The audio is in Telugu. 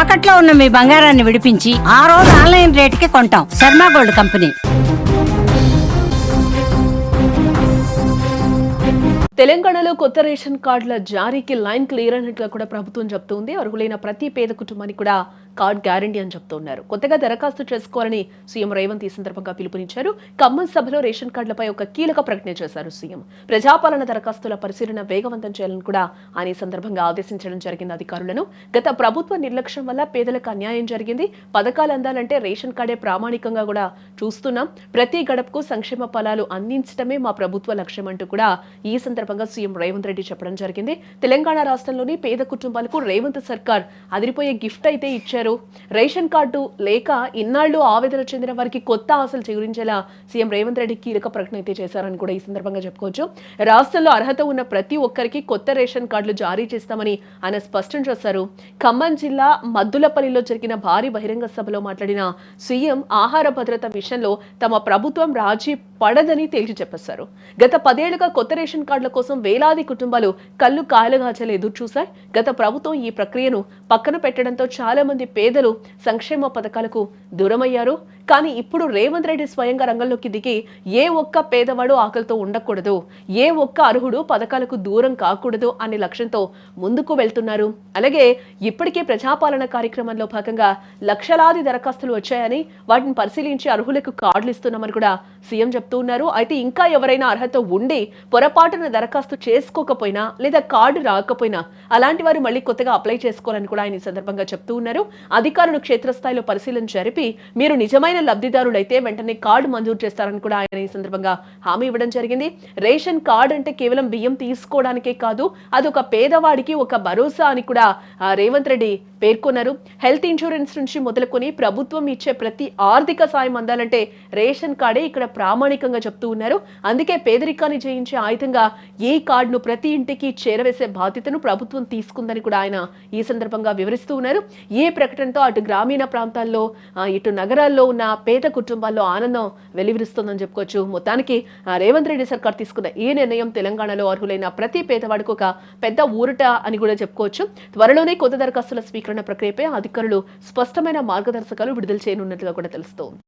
తాకట్లో ఉన్న మీ బంగారాన్ని విడిపించి ఆ రోజు ఆన్లైన్ రేటుకి కొంటాం. Sharma gold company. తెలంగాణలో కొత్త రేషన్ కార్డుల జారీకి లైన్ క్లియర్ అయినట్లుగా కూడా ప్రభుత్వం చెప్తోంది. అర్హులైన ప్రతి పేద కుటుంబానికి కూడా కార్డ్ గ్యారంటీ అని చెప్తున్నారు. కొత్తగా దరఖాస్తు చేసుకోవాలని సీఎం రేవంత్ ఈ సందర్భంగా పిలుపునిచ్చారు. ఖమ్మం సభలో రేషన్ కార్డులపై ఒక కీలక ప్రకటన చేశారు సీఎం. ప్రజాపాలన దరఖాస్తుల పరిశీలన వేగవంతం చేయాలని కూడా ఆయన ఈ సందర్భంగా ఆదేశించడం జరిగింది అధికారులను. గత ప్రభుత్వ నిర్లక్ష్యం వల్ల పేదలకు అన్యాయం జరిగింది. పథకాలు అందాలంటే రేషన్ కార్డే ప్రామాణికంగా కూడా చూస్తున్నాం. ప్రతి గడపకు సంక్షేమ ఫలాలు అందించడమే మా ప్రభుత్వ లక్ష్యం అంటూ కూడా ఈ సందర్భంగా సీఎం రేవంత్ రెడ్డి చెప్పడం జరిగింది. తెలంగాణ రాష్ట్రంలోని పేద కుటుంబాలకు రేవంత్ సర్కార్ అదిరిపోయే గిఫ్ట్ అయితే ఇచ్చారు. రేషన్ కార్డు లేక ఇన్నాళ్లు ఆవేదన చెందిన వారికి కొత్త ఆశలు చిగురించేలా సీఎం రేవంత్ రెడ్డి కీలక ప్రకటన అయితే చేశారని కూడా ఈ సందర్భంగా చెప్పుకోవచ్చు. రాష్ట్రంలో అర్హత ఉన్న ప్రతి ఒక్కరికి కొత్త రేషన్ కార్డులు జారీ చేస్తామని ఆయన స్పష్టం చేశారు. ఖమ్మం జిల్లా మద్దులపల్లిలో జరిగిన భారీ బహిరంగ సభలో మాట్లాడిన సీఎం ఆహార భద్రత విషయంలో తమ ప్రభుత్వం రాజీ పడదని తేల్చి చెప్పేశారు. గత 10 ఏళ్లుగా కొత్త రేషన్ కార్డుల కోసం వేలాది కుటుంబాలు కళ్ళు కాయలుగాచేలా ఎదురు చూశాయి. గత ప్రభుత్వం ఈ ప్రక్రియను పక్కన పెట్టడంతో చాలా మంది పేదలు సంక్షేమ పథకాలకు దూరమయ్యారు. కానీ ఇప్పుడు రేవంత్ రెడ్డి స్వయంగా రంగంలోకి దిగి ఏ ఒక్క పేదవాడు ఆకలితో ఉండకూడదు, ఏ ఒక్క అర్హుడు పథకాలకు దూరం కాకూడదు అనే లక్ష్యంతో ముందుకు వెళ్తున్నారు. అలాగే ఇప్పటికే ప్రజాపాలన కార్యక్రమంలో భాగంగా లక్షలాది దరఖాస్తులు వచ్చాయని వాటిని పరిశీలించి అర్హులకు కార్డులు ఇస్తున్నామని కూడా సీఎం చెప్తూ ఉన్నారు. అయితే ఇంకా ఎవరైనా అర్హత ఉండి పొరపాటున దరఖాస్తు చేసుకోకపోయినా లేదా కార్డు రాకపోయినా అలాంటి వారు మళ్ళీ కొత్తగా అప్లై చేసుకోవాలని కూడా ఆయన ఈ సందర్భంగా చెప్తూ ఉన్నారు. అధికారులు క్షేత్రస్థాయిలో పరిశీలన జరిపి మీరు నిజమైన లబ్ధిదారులైతే వెంటనే కార్డు మంజూరు చేస్తారని కూడా ఆయన ఈ సందర్భంగా హామీ ఇవ్వడం జరిగింది. రేషన్ కార్డు అంటే కేవలం బియ్యం తీసుకోవడానికే కాదు, అది ఒక పేదవాడికి ఒక భరోసా అని కూడా రేవంత్ రెడ్డి పేర్కొన్నారు. హెల్త్ ఇన్సూరెన్స్ నుంచి మొదలుకొని ప్రభుత్వం ఇచ్చే ప్రతి ఆర్థిక సాయం అందాలంటే రేషన్ కార్డే ఇక్కడ ప్రామాణికంగా చెప్తూ ఉన్నారు. అందుకే పేదరికాన్ని జయించే ఆయుధంగా ఈ కార్డును ప్రతి ఇంటికి చేరవేసే బాధ్యతను ప్రభుత్వం తీసుకుందని కూడా ఆయన ఈ సందర్భంగా వివరిస్తూ ఉన్నారు. ఈ ప్రకటనతో అటు గ్రామీణ ప్రాంతాల్లో ఇటు నగరాల్లో ఉన్న పేద కుటుంబాల్లో ఆనందం వెలువరిస్తుందని చెప్పుకోవచ్చు. మొత్తానికి రేవంత్ రెడ్డి సర్కార్ తీసుకున్న ఈ నిర్ణయం తెలంగాణలో అర్హులైన ప్రతి పేదవాడికి ఒక పెద్ద ఊరట అని కూడా చెప్పుకోవచ్చు. త్వరలోనే కొత్త దరఖాస్తుల స్వీకరణ ప్రక్రియపై అధికారులు స్పష్టమైన మార్గదర్శకాలు విడుదల చేయనున్నట్లుగా కూడా తెలుస్తోంది.